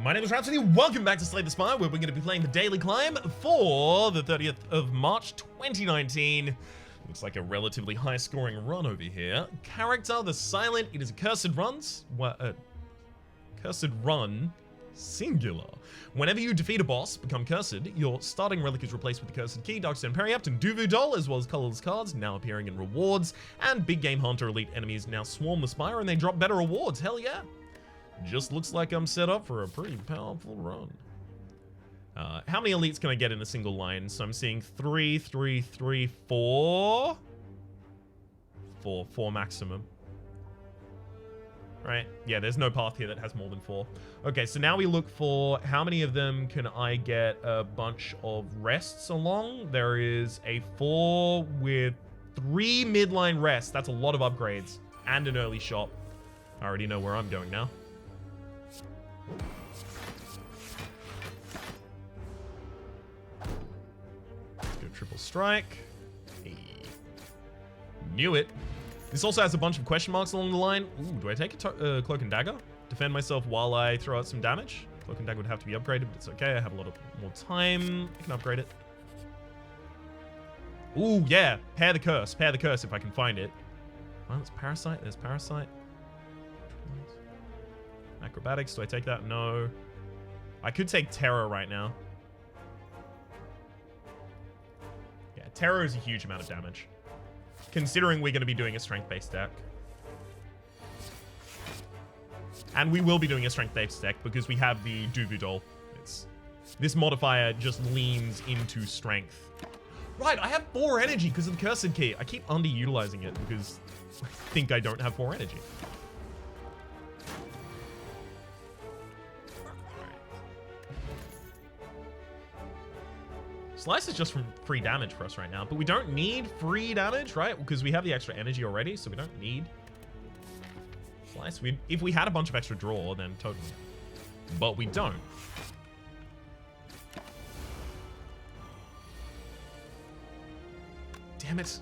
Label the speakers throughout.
Speaker 1: My name is Rhapsody, welcome back to Slay the Spire, where we're going to be playing the daily climb for the 30th of March 2019. Looks like a relatively high scoring run over here. Character, the Silent, it is a cursed run, singular. Whenever you defeat a boss, become cursed, your starting relic is replaced with the cursed key, Darkstone Periapt, and Duvu Doll, as well as colorless cards now appearing in rewards, and Big Game Hunter elite enemies now swarm the Spire and they drop better rewards, hell yeah. Just looks like I'm set up for a pretty powerful run. How many elites can I get in a single line? So I'm seeing 3, 3, 3, 4. 4 maximum. Right? Yeah, there's no path here that has more than 4. Okay, so now we look for how many of them can I get a bunch of rests along. There is a 4 with 3 midline rests. That's a lot of upgrades. And an early shop. I already know where I'm going now. Let's go triple strike. Hey. Knew it. This also has a bunch of question marks along the line. Ooh, do I take a Cloak and Dagger? Defend myself while I throw out some damage? Cloak and Dagger would have to be upgraded, but it's okay. I have a lot of more time. I can upgrade it. Ooh, yeah. Pair the curse. Pair the curse if I can find it. Oh, there's Parasite. There's Parasite. Acrobatics, do I take that? No. I could take Terror right now. Yeah, Terror is a huge amount of damage. Considering we're going to be doing a strength-based deck. And we will be doing a strength-based deck because we have the Duvu Doll. This modifier just leans into strength. Right, I have 4 energy because of the Cursed Key. I keep underutilizing it because I think I don't have 4 energy. Slice is just from free damage for us right now, but we don't need free damage, right? Because we have the extra energy already, so we don't need Slice. If we had a bunch of extra draw, then totally. But we don't. Damn it.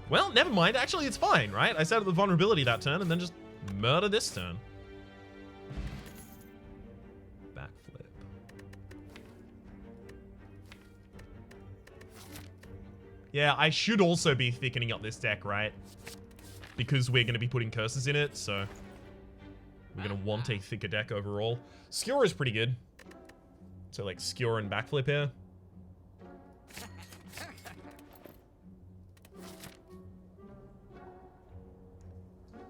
Speaker 1: Well, never mind. Actually, it's fine, right? I set up the vulnerability that turn and then just murder this turn. Yeah, I should also be thickening up this deck, right? Because we're going to be putting curses in it, so we're going to want a thicker deck overall. Skewer is pretty good. So, like, Skewer and Backflip here.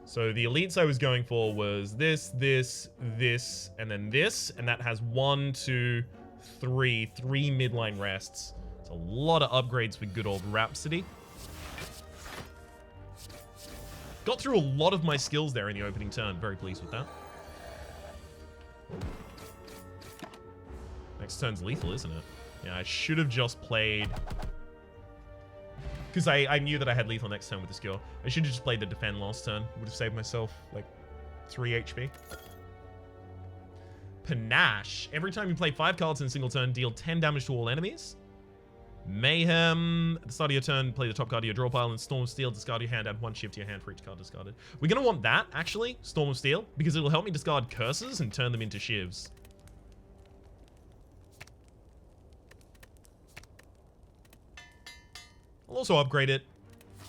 Speaker 1: So, the elites I was going for was this, this, this, and then this. And that has 1, 2, 3 midline rests. It's a lot of upgrades for good old Rhapsody. Got through a lot of my skills there in the opening turn. Very pleased with that. Next turn's lethal, isn't it? Yeah, I should have just played... Because I knew that I had lethal next turn with the skill. I should have just played the defend last turn. Would have saved myself, like, 3 HP. Panache. Every time you play 5 cards in a single turn, deal 10 damage to all enemies. Mayhem. At the start of your turn, play the top card of your draw pile, and Storm of Steel, discard your hand, add 1 shift to your hand for each card discarded. We're going to want that, actually, Storm of Steel, because it'll help me discard curses and turn them into shivs. I'll also upgrade it.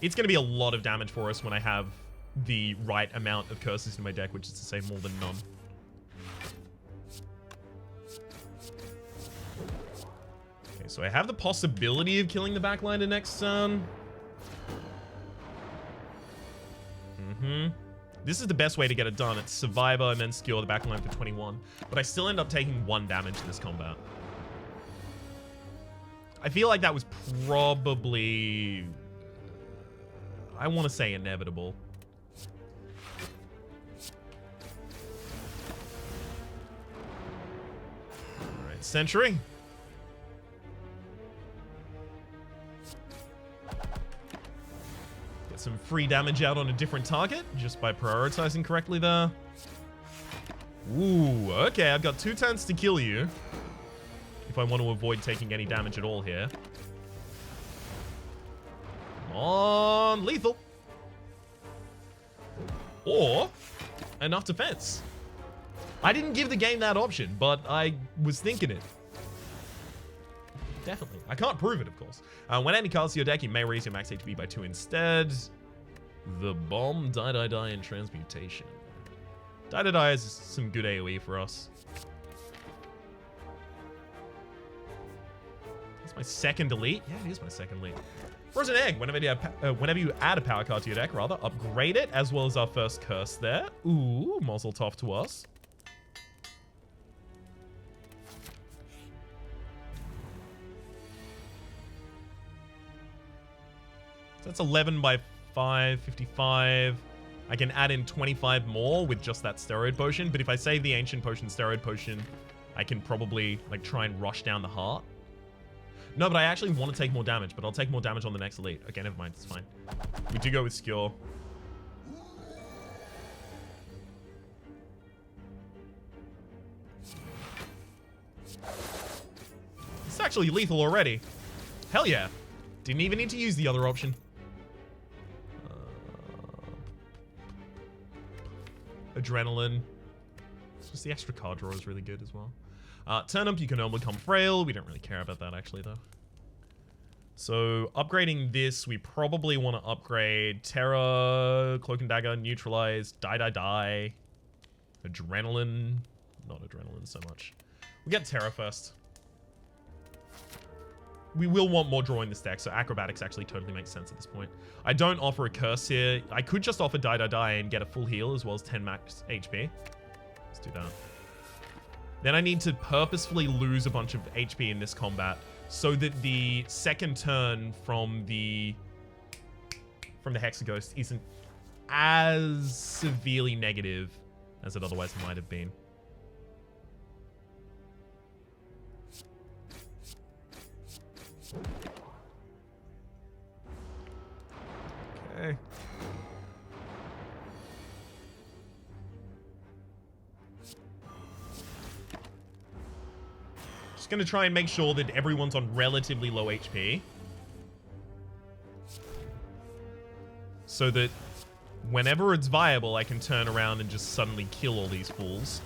Speaker 1: It's going to be a lot of damage for us when I have the right amount of curses in my deck, which is to say more than none. So I have the possibility of killing the backliner next turn. This is the best way to get it done. It's Survivor and then Skewer the backline for 21. But I still end up taking 1 damage in this combat. I feel like that was probably... I want to say inevitable. Alright, Sentry. Some free damage out on a different target just by prioritizing correctly there. Ooh, okay, I've got 2 turns to kill you if I want to avoid taking any damage at all here. Come on, lethal. Or enough defense. I didn't give the game that option, but I was thinking it. Definitely. I can't prove it, of course. When adding cards to your deck, you may raise your max HP by 2 instead. The bomb, die, and transmutation. Die is some good AoE for us. That's my second elite. Yeah, it is my second elite. Frozen Egg. Whenever you add a power card to your deck, rather, upgrade it, as well as our first curse there. Ooh, Mazel Tov to us. So that's 11 by 5, 55. I can add in 25 more with just that steroid potion, but if I save the ancient potion, steroid potion, I can probably like try and rush down the heart. No, but I actually want to take more damage, but I'll take more damage on the next elite. Okay, never mind, it's fine. We do go with Skewer. It's actually lethal already. Hell yeah. Didn't even need to use the other option. Adrenaline. It's just the extra card draw is really good as well. Turnip, you can only become frail. We don't really care about that actually though. So upgrading this, we probably want to upgrade Terra, Cloak and Dagger, Neutralize, Die. Adrenaline. Not Adrenaline so much. We'll get Terra first. We will want more draw in this deck, so Acrobatics actually totally makes sense at this point. I don't offer a curse here. I could just offer Die and get a full heal as well as 10 max HP. Let's do that. Then I need to purposefully lose a bunch of HP in this combat so that the second turn from the Hexaghost isn't as severely negative as it otherwise might have been. Okay. Just gonna try and make sure that everyone's on relatively low HP. So that whenever it's viable, I can turn around and just suddenly kill all these fools.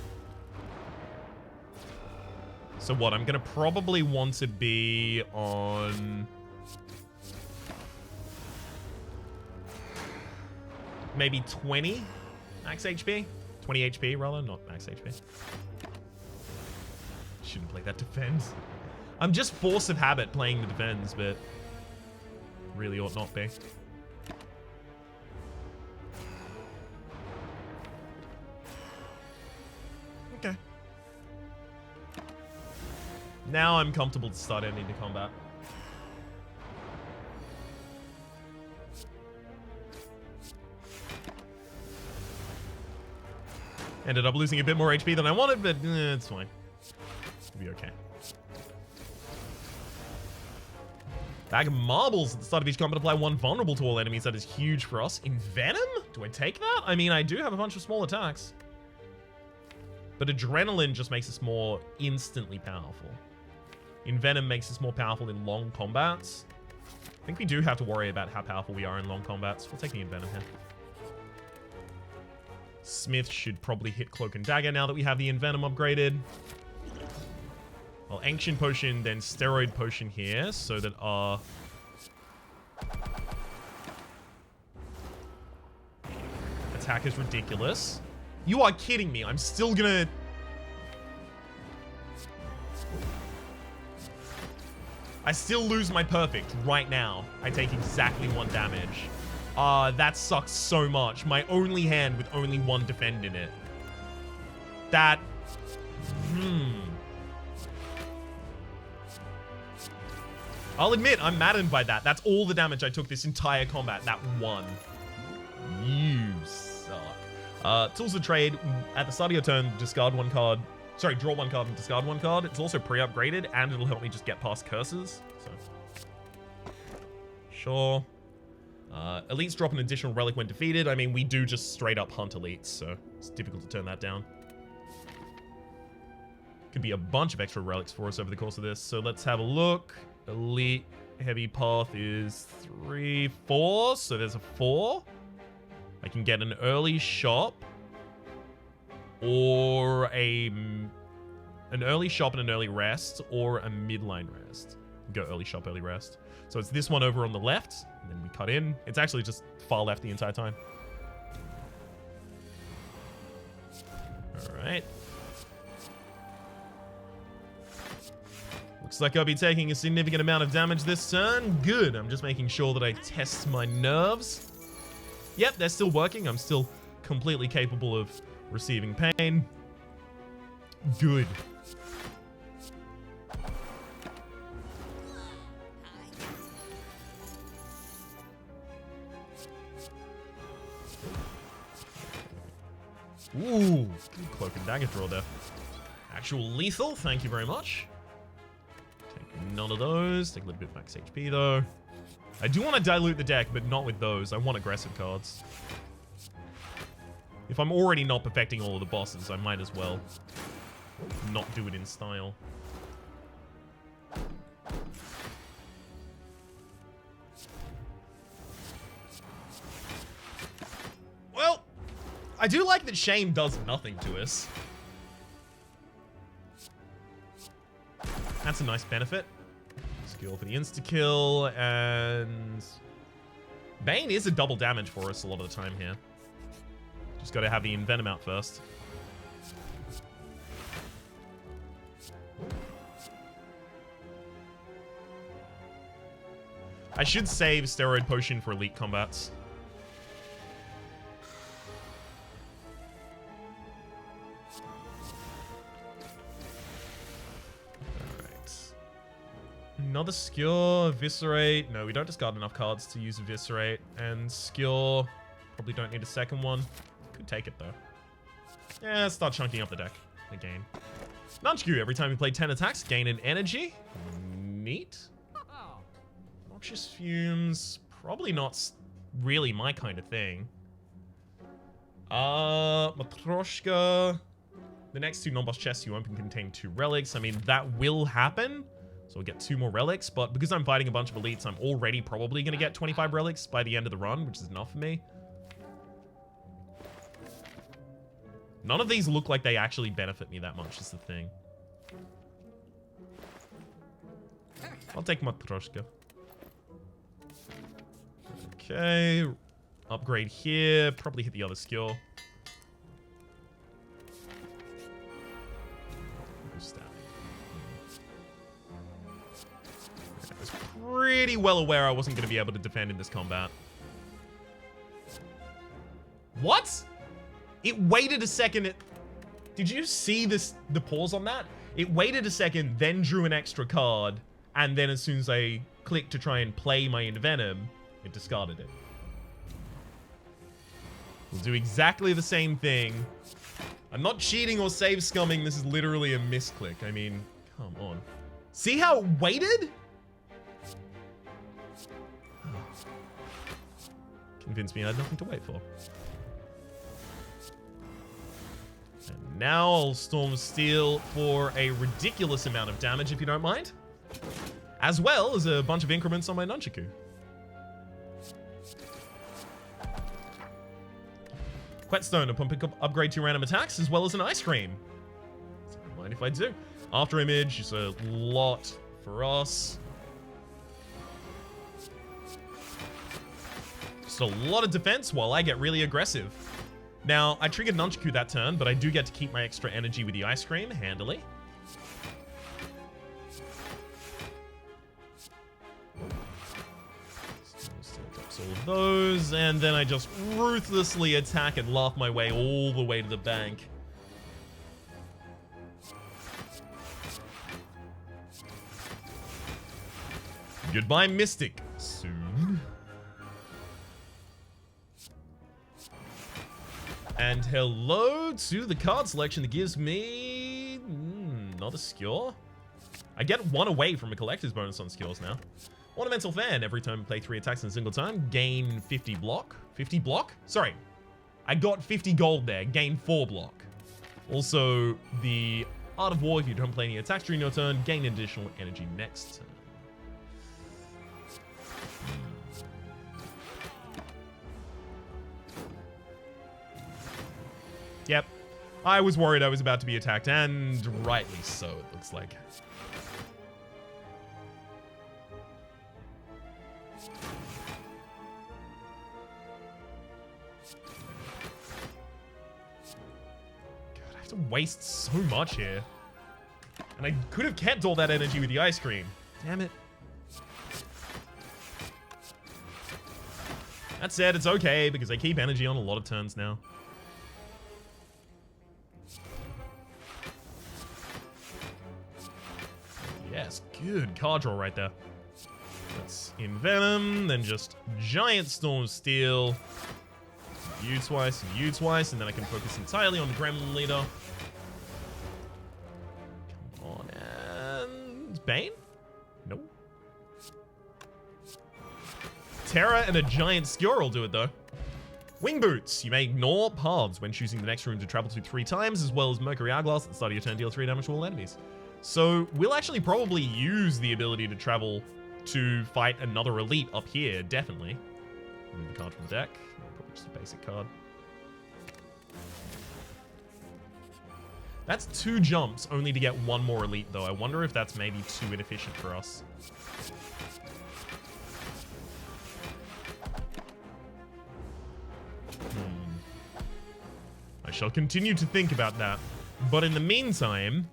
Speaker 1: So what, I'm gonna probably want to be on... maybe 20 max HP? 20 HP, rather, not max HP. Shouldn't play that defense. I'm just force of habit playing the defense, but really ought not be. Okay. Now I'm comfortable to start ending the combat. Ended up losing a bit more HP than I wanted, but it's fine. It'll be okay. Bag of marbles at the start of each combat. Apply 1 vulnerable to all enemies. That is huge for us. Envenom? Do I take that? I mean, I do have a bunch of small attacks. But Adrenaline just makes us more instantly powerful. Envenom makes us more powerful in long combats. I think we do have to worry about how powerful we are in long combats. We'll take the Envenom here. Smith should probably hit Cloak and Dagger now that we have the Envenom upgraded. Well, Ancient Potion, then Steroid Potion here, so that our... attack is ridiculous. You are kidding me. I'm still gonna... I still lose my perfect right now. I take exactly 1 damage. That sucks so much. My only hand with only 1 defend in it. That... I'll admit, I'm maddened by that. That's all the damage I took this entire combat. That 1. You suck. Tools of Trade. At the start of your turn, discard 1 card. Sorry, draw 1 card and discard 1 card. It's also pre-upgraded, and it'll help me just get past curses. So, sure. Elites drop an additional relic when defeated. I mean, we do just straight up hunt elites, so it's difficult to turn that down. Could be a bunch of extra relics for us over the course of this. So let's have a look. Elite heavy path is 3, 4. So there's a 4. I can get an early shop. or an early shop and an early rest, or a midline rest. Go early shop, early rest. So it's this one over on the left, and then we cut in. It's actually just far left the entire time. Alright. Looks like I'll be taking a significant amount of damage this turn. Good. I'm just making sure that I test my nerves. Yep, they're still working. I'm still completely capable of receiving pain. Good. Ooh, good cloak and dagger draw there. Actual lethal, thank you very much. Take none of those. Take a little bit max HP though. I do want to dilute the deck, but not with those. I want aggressive cards. If I'm already not perfecting all of the bosses, I might as well not do it in style. Well, I do like that Shame does nothing to us. That's a nice benefit. Skill for the insta-kill, and Bane is a double damage for us a lot of the time here. Just gotta have the Envenom out first. I should save Steroid Potion for elite combats. Another skill, Eviscerate. No, we don't discard enough cards to use Eviscerate. And skill, probably don't need a second one. Could take it though. Yeah, start chunking up the deck again. Nunchaku, every time you play 10 attacks, gain an energy. Neat. Noxious Fumes, probably not really my kind of thing. Matryoshka. The next two non-boss chests you open contain 2 relics. I mean, that will happen. So we'll get 2 more relics, but because I'm fighting a bunch of elites, I'm already probably going to get 25 relics by the end of the run, which is enough for me. None of these look like they actually benefit me that much, is the thing. I'll take Matryoshka. Okay. Upgrade here. Probably hit the other skill. Pretty well aware I wasn't going to be able to defend in this combat. What? It waited a second. Did you see this? The pause on that? It waited a second, then drew an extra card, and then as soon as I clicked to try and play my Envenom, it discarded it. We'll do exactly the same thing. I'm not cheating or save scumming. This is literally a misclick. I mean, come on. See how it waited? Convinced me I had nothing to wait for. And now I'll Storm Steel for a ridiculous amount of damage, if you don't mind. As well as a bunch of increments on my Nunchaku. Whetstone upon pick up upgrade 2 random attacks, as well as an Ice Cream. So don't mind if I do. After Image is a lot for us. A lot of defense while I get really aggressive. Now, I triggered Nunchaku that turn, but I do get to keep my extra energy with the Ice Cream handily. Still drops all of those, and then I just ruthlessly attack and laugh my way all the way to the bank. Goodbye, Mystic. Soon. And hello to the card selection that gives me not a skill. I get 1 away from a collector's bonus on skills now. Ornamental Fan, every time I play 3 attacks in a single time, gain 50 block. 50 block? Sorry. I got 50 gold there, gain 4 block. Also, the Art of War, if you don't play any attacks during your turn, gain additional energy next turn. Yep. I was worried I was about to be attacked, and rightly so, it looks like. God, I have to waste so much here. And I could have kept all that energy with the ice cream. Damn it. That said, it's okay, because I keep energy on a lot of turns now. Yes, good card draw right there. That's Envenom, then just Giant Storm of Steel. You twice, and you twice, and then I can focus entirely on the Gremlin Leader. Come on, and Bane? Nope. Terra and a Giant Skewer will do it, though. Wing Boots. You may ignore paths when choosing the next room to travel to 3 times, as well as Mercury Hourglass at the start of your turn, deal 3 damage to all enemies. So we'll actually probably use the ability to travel to fight another elite up here, definitely. Remove the card from the deck. Probably just a basic card. That's 2 jumps only to get 1 more elite, though. I wonder if that's maybe too inefficient for us. I shall continue to think about that. But in the meantime...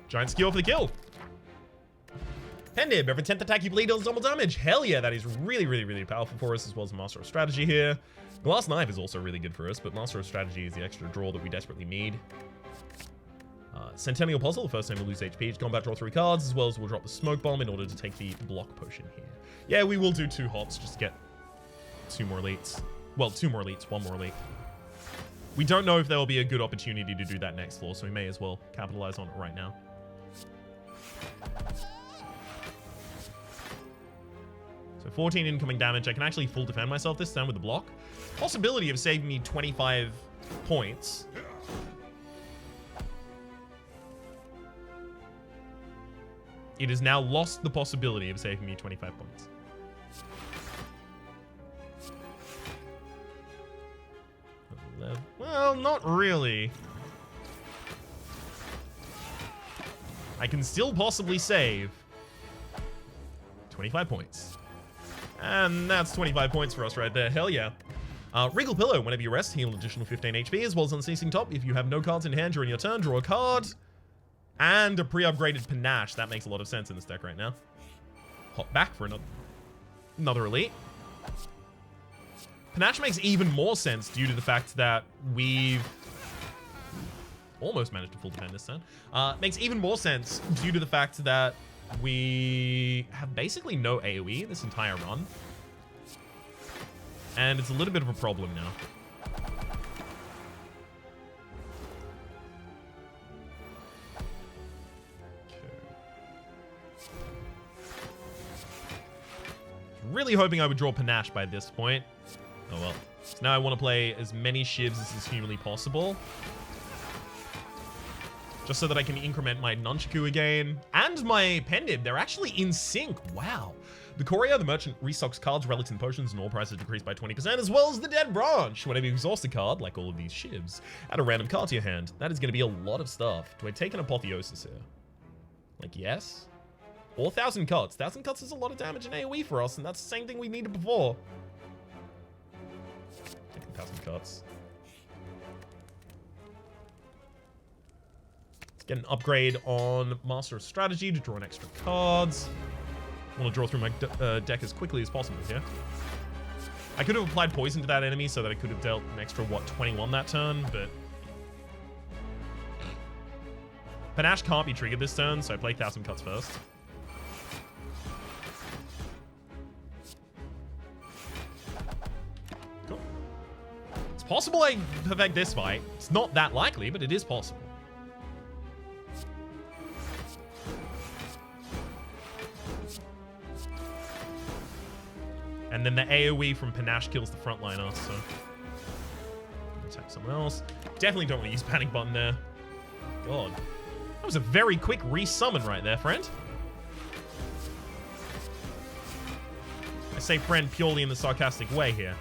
Speaker 1: Giant Skill for the kill. Pendib, every 10th attack you bleed deals double damage. Hell yeah, that is really, really, really powerful for us, as well as Master of Strategy here. Glass Knife is also really good for us, but Master of Strategy is the extra draw that we desperately need. Centennial Puzzle, the first time we'll lose HP to combat, draw 3 cards, as well as we'll drop the Smoke Bomb in order to take the block potion here. Yeah, we will do 2 hops just to get 2 more elites. Well, 2 more elites, 1 more elite. We don't know if there will be a good opportunity to do that next floor, so we may as well capitalize on it right now. So 14 incoming damage. I can actually full defend myself this turn with the block. Possibility of saving me 25 points. It has now lost the possibility of saving me 25 points. Well, not really. I can still possibly save 25 points. And that's 25 points for us right there. Hell yeah. Regal Pillow. Whenever you rest, heal an additional 15 HP, as well as Unceasing Top. If you have no cards in hand during your turn, draw a card. And a pre-upgraded Panache. That makes a lot of sense in this deck right now. Hop back for another elite. Panache makes even more sense due to the fact that we've almost managed to full defend this turn. Makes even more sense due to the fact that we have basically no AoE this entire run. And it's a little bit of a problem now. Really hoping I would draw Panache by this point. Oh well. So now I want to play as many shivs as is humanly possible. Just so that I can increment my Nunchaku again. And my Pendib. They're actually in sync. Wow. The Courier, the Merchant, restocks cards, relics, and potions, and all prices decreased by 20%, as well as the Dead Branch. Whenever you exhaust a card, like all of these shivs, add a random card to your hand. That is going to be a lot of stuff. Do I take an Apotheosis here? Like, yes? Or 1,000 cuts. 1,000 cuts is a lot of damage in AoE for us, and that's the same thing we needed before. Take 1,000 cuts. Let's get an upgrade on Master of Strategy to draw an extra cards. I want to draw through my deck as quickly as possible here. I could have applied poison to that enemy so that I could have dealt an extra, what, 21 that turn, but... Panache can't be triggered this turn, so I play 1,000 cuts first. Cool. It's possible I perfect this fight. It's not that likely, but it is possible. And then the AoE from Panache kills the frontliner, so... Attack someone else. Definitely don't want to use Panic Button there. God. That was a very quick resummon right there, friend. I say friend purely in the sarcastic way here.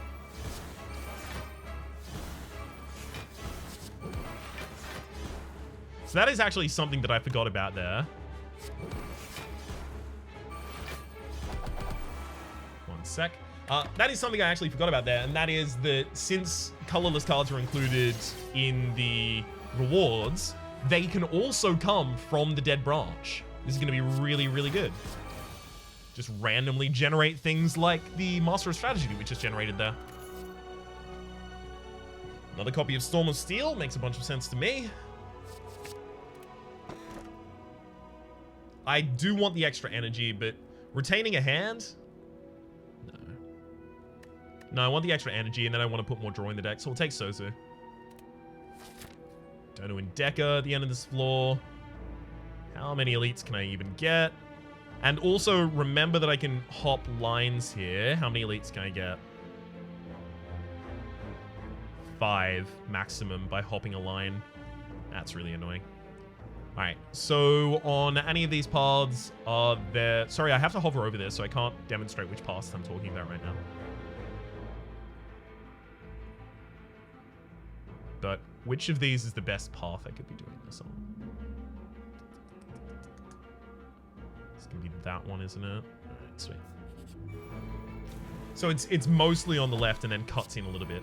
Speaker 1: So that is actually something that I forgot about there. One sec. That is something I actually forgot about there, and that is that since colorless cards are included in the rewards, they can also come from the dead branch. This is going to be really, really good. Just randomly generate things like the Master of Strategy that we just generated there. Another copy of Storm of Steel makes a bunch of sense to me. I do want the extra energy, but retaining a hand? No. No, I want the extra energy, and then I want to put more draw in the deck, so we'll take Sozu. Dono and Deca at the end of this floor. How many elites can I even get? And also, remember that I can hop lines here. How many elites can I get? 5 maximum by hopping a line. That's really annoying. Alright, so on any of these paths, are there... Sorry, I have to hover over this, so I can't demonstrate which paths I'm talking about right now. But which of these is the best path I could be doing this on? It's gonna be that one, isn't it? Alright, sweet. So it's mostly on the left and then cuts in a little bit.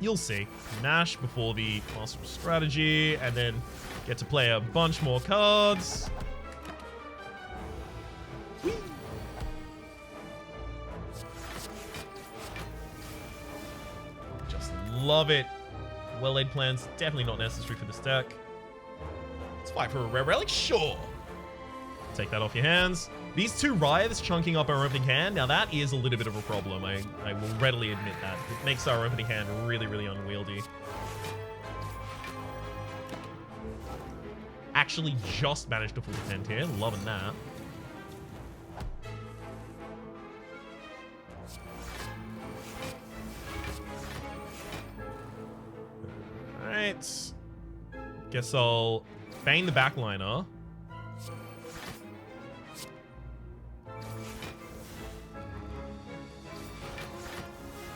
Speaker 1: You'll see. Nash before the Master of Strategy, and then get to play a bunch more cards. Whee! Just love it. Well-laid plans, definitely not necessary for this deck. Let's fight for a rare relic, sure. Take that off your hands. These 2 Writhes chunking up our opening hand, now that is a little bit of a problem. I will readily admit that. It makes our opening hand really, really unwieldy. Actually just managed to full defend here. Loving that. Alright. Guess I'll bang the backliner.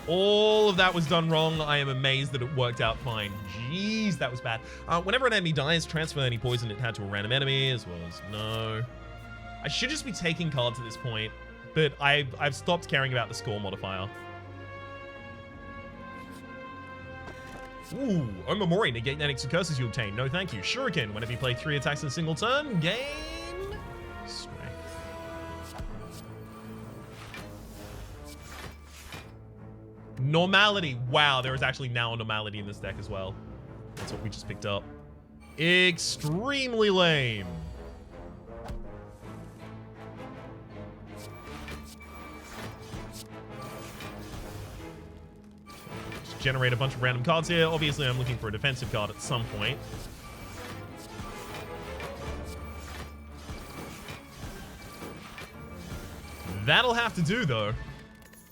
Speaker 1: All of that was done wrong. I am amazed that it worked out fine. Jeez, that was bad. Whenever an enemy dies, transfer any poison it had to a random enemy, as well as no. I should just be taking cards at this point, but I've stopped caring about the score modifier. Ooh, Omamori, negate the next curses you obtain. No thank you. Shuriken, whenever you play 3 attacks in a single turn, gain strength. Normality. Wow, there is actually now a normality in this deck as well. That's what we just picked up. Extremely lame. Just generate a bunch of random cards here. Obviously, I'm looking for a defensive card at some point. That'll have to do, though.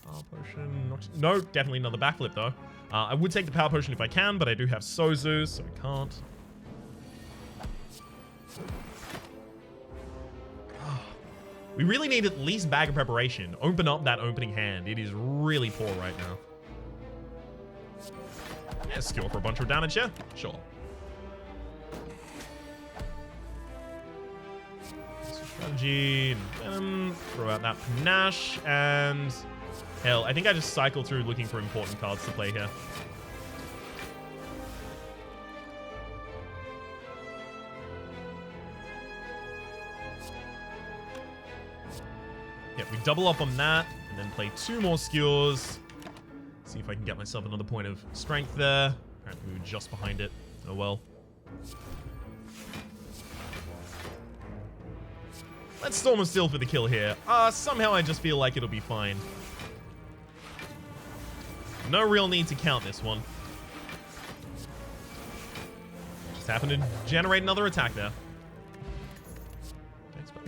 Speaker 1: Power potion. No, definitely another backflip, though. I would take the power potion if I can, but I do have Sozu, so I can't. We really need at least bag of preparation. Open up that opening hand. It is really poor right now. Yeah, skill for a bunch of damage, yeah? Sure. Strategy. Throw out that panache, and... Hell, I think I just cycled through looking for important cards to play here. Yep, we double up on that, and then play 2 more skewers. See if I can get myself another point of strength there. Apparently we were just behind it. Oh well. Let's Storm of Steel for the kill here. Somehow I just feel like it'll be fine. No real need to count this one. Just happen to generate another attack there.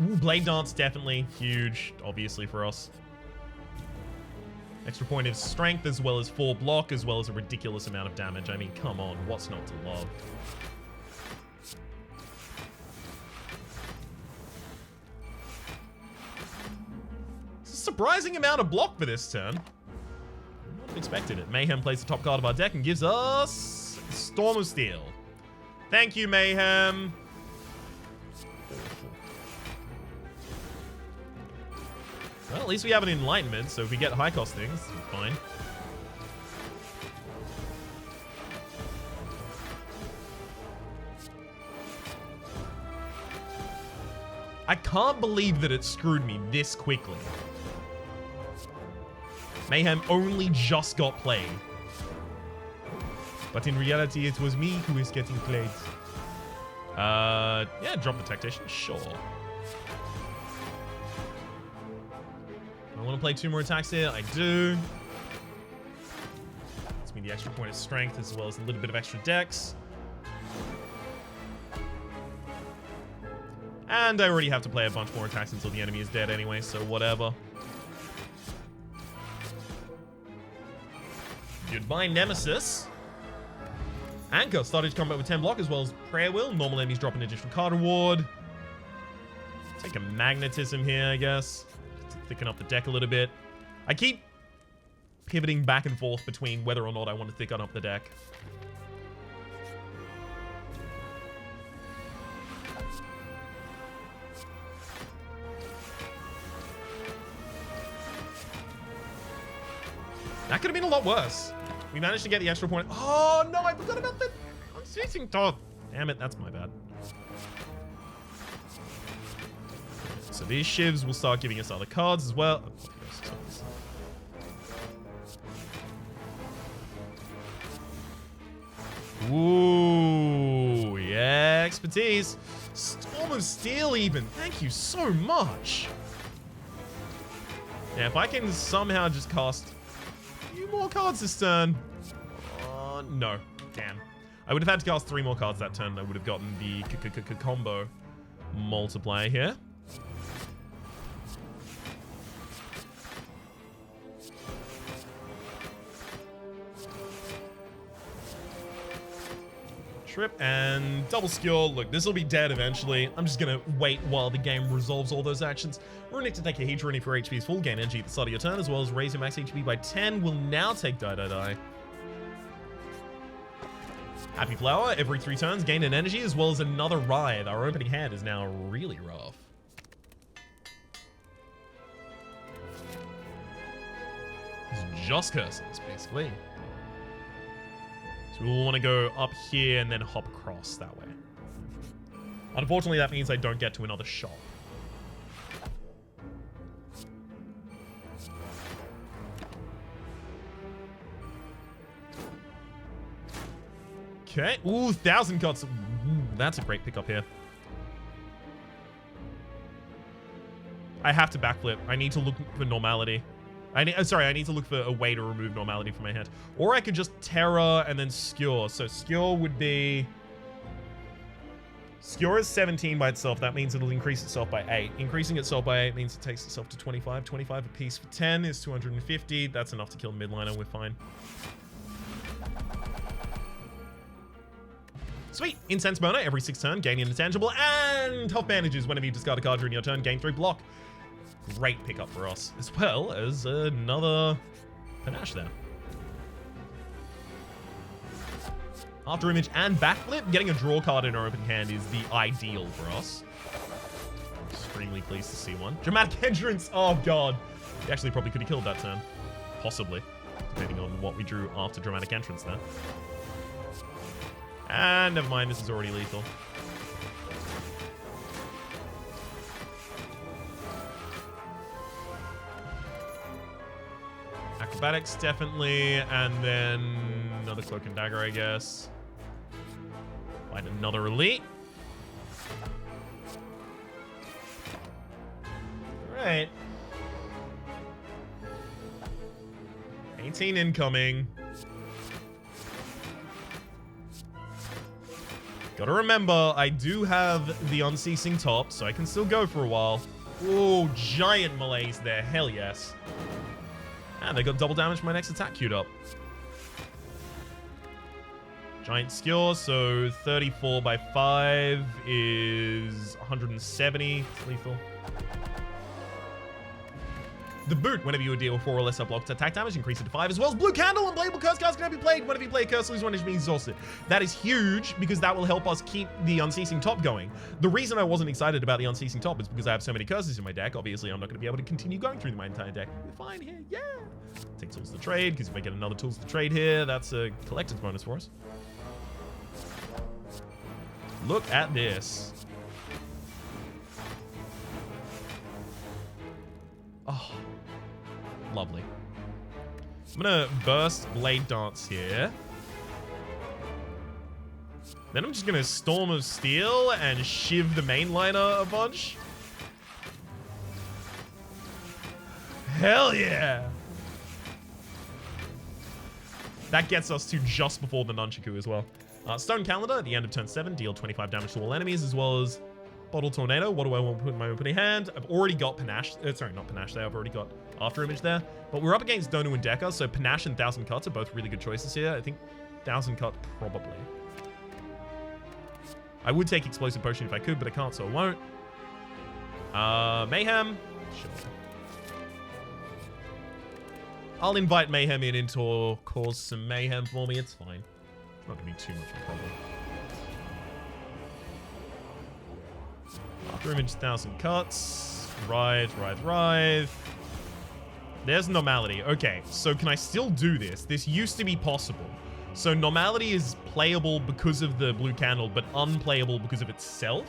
Speaker 1: Ooh, Blade Dance, definitely huge, obviously, for us. Extra point of strength, as well as 4 block, as well as a ridiculous amount of damage. I mean, come on, what's not to love? It's a surprising amount of block for this turn. Not expected it. Mayhem plays the top card of our deck and gives us Storm of Steel. Thank you, Mayhem. Well, at least we have an enlightenment, so if we get high cost things, it's fine. I can't believe that it screwed me this quickly. Mayhem only just got played. But in reality, it was me who is getting played. Yeah, drop the tactician, sure. I want to play 2 more attacks here. I do. It's me the extra point of strength as well as a little bit of extra dex. And I already have to play a bunch more attacks until the enemy is dead anyway, so whatever. Goodbye, Nemesis. Anchor started combat with 10 block as well as Prayer Wheel. Normal enemies drop an additional card reward. Take a Magnetism here, I guess. To thicken up the deck a little bit. I keep pivoting back and forth between whether or not I want to thicken up the deck. That could have been a lot worse. We managed to get the extra point. Oh, no, I forgot about the unceasing thought. Damn it, that's my bad. So these shivs will start giving us other cards as well. Ooh, yeah, expertise. Storm of Steel even. Thank you so much. Now, if I can somehow just cast more cards this turn. No. Damn. I would have had to cast 3 more cards that turn. I would have gotten the combo multiplier here. Trip and double skill. Look, this will be dead eventually. I'm just going to wait while the game resolves all those actions. Runic to take a Hedra if your HP is full. Gain energy at the start of your turn, as well as raise your max HP by 10. Will now take Die. Happy Flower. Every 3 turns, gain an energy, as well as another Writhe. Our opening hand is now really rough. It's just curses, basically. So we'll want to go up here and then hop across that way. Unfortunately, that means I don't get to another shop. Okay. Ooh, 1,000 cuts. Ooh, that's a great pickup here. I have to backflip. I need to look for normality. I need to look for a way to remove normality from my hand. Or I could just Terror and then Skewer. So Skewer would be... Skewer is 17 by itself. That means it'll increase itself by 8. Increasing itself by 8 means it takes itself to 25. 25 apiece for 10 is 250. That's enough to kill Midliner. We're fine. Sweet. Incense Burner every 6 turn. Gain an intangible. And Tough Bandages whenever you discard a card during your turn. Gain 3 block. Great pickup for us. As well as another Panache there. After Image and Backflip, getting a draw card in our open hand is the ideal for us. Extremely pleased to see one. Dramatic Entrance. Oh, God. We actually probably could have killed that turn. Possibly. Depending on what we drew after Dramatic Entrance there. And never mind, this is already lethal. Acrobatics, definitely. And then another Cloak and Dagger, I guess. Find another Elite. Alright. 18 incoming. Gotta remember, I do have the Unceasing Top, so I can still go for a while. Ooh, giant malaise there. Hell yes. And they got double damage for my next attack queued up. Giant Skewer, so 34 by 5 is 170. It's lethal. The boot, whenever you deal 4 or lesser blocked attack damage, increase it to 5, as well as blue candle and playable curse cards can now be played whenever you play a curse, lose 1 damage, being exhausted. That is huge because that will help us keep the Unceasing Top going. The reason I wasn't excited about the Unceasing Top is because I have so many curses in my deck. Obviously, I'm not going to be able to continue going through my entire deck. We're fine here, yeah. Take tools to trade, because if I get another tools to trade here, that's a collector's bonus for us. Look at this. Oh, lovely. I'm gonna burst Blade Dance here. Then I'm just gonna Storm of Steel and shiv the mainliner a bunch. Hell yeah! That gets us to just before the Nunchaku as well. Stone Calendar at the end of turn 7, deal 25 damage to all enemies, as well as Bottle Tornado. What do I want to put in my opening hand? I've already got Panache. Sorry, not Panache there. I've already got After Image there. But we're up against Donu and Deca, so Panache and 1000 Cuts are both really good choices here. I think 1000 Cut probably. I would take Explosive Potion if I could, but I can't, so I won't. Mayhem. Sure. I'll invite Mayhem in to cause some mayhem for me. It's fine. It's not going to be too much of a problem. After Image, 1000 Cuts. Writhe. There's Normality. Okay, so can I still do this? This used to be possible. So Normality is playable because of the blue candle, but unplayable because of itself.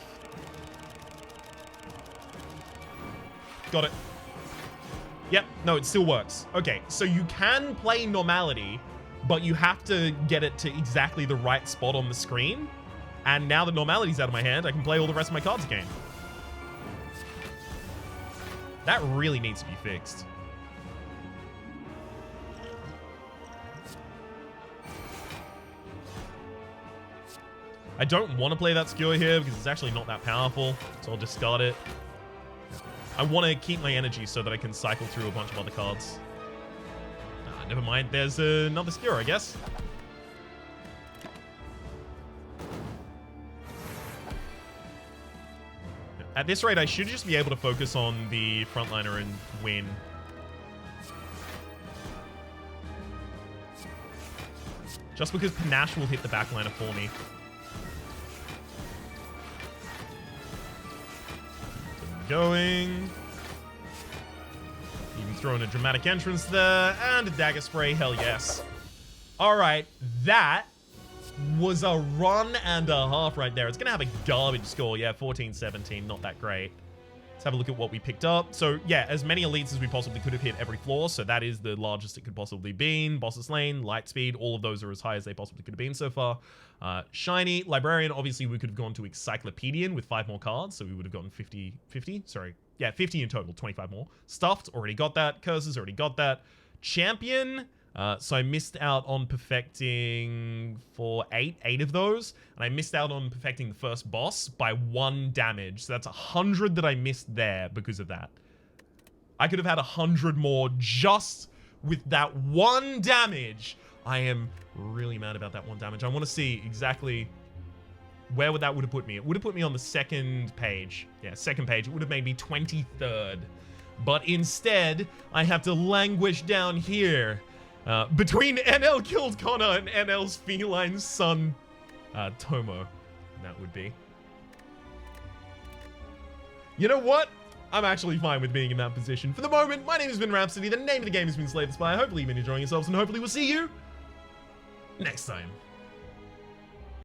Speaker 1: Got it. Yep, no, it still works. Okay, so you can play Normality, but you have to get it to exactly the right spot on the screen. And now that Normality's out of my hand, I can play all the rest of my cards again. That really needs to be fixed. I don't want to play that Skewer here because it's actually not that powerful, so I'll discard it. I want to keep my energy so that I can cycle through a bunch of other cards. Never mind, there's another Skewer, I guess. At this rate, I should just be able to focus on the frontliner and win. Just because Panache will hit the backliner for me. Going. Even throw in a Dramatic Entrance there, and a Dagger Spray, hell yes. Alright, that was a run and a half right there. It's gonna have a garbage score, yeah, 14-17, not that great. Let's have a look at what we picked up. So yeah, as many elites as we possibly could have hit every floor, so that is the largest it could possibly be. Boss's Lane, Lightspeed, all of those are as high as they possibly could have been so far. Shiny, Librarian, obviously we could have gone to Encyclopedian with 5 more cards, so we would have gotten 50, sorry. Yeah, 50 in total, 25 more. Stuffed, already got that. Curses, already got that. Champion, so I missed out on perfecting for 8 of those, and I missed out on perfecting the first boss by 1 damage. So that's 100 that I missed there because of that. I could have had 100 more just with that 1 damage. I am really mad about that 1 damage. I want to see exactly where that would have put me. It would have put me on the 2nd page. Yeah, 2nd page. It would have made me 23rd. But instead, I have to languish down here. Between NL killed Connor and NL's feline son, Tomo. That would be. You know what? I'm actually fine with being in that position. For the moment, my name has been Rhapsody. The name of the game has been Slay the Spire. Hopefully you've been enjoying yourselves, and hopefully we'll see you next time.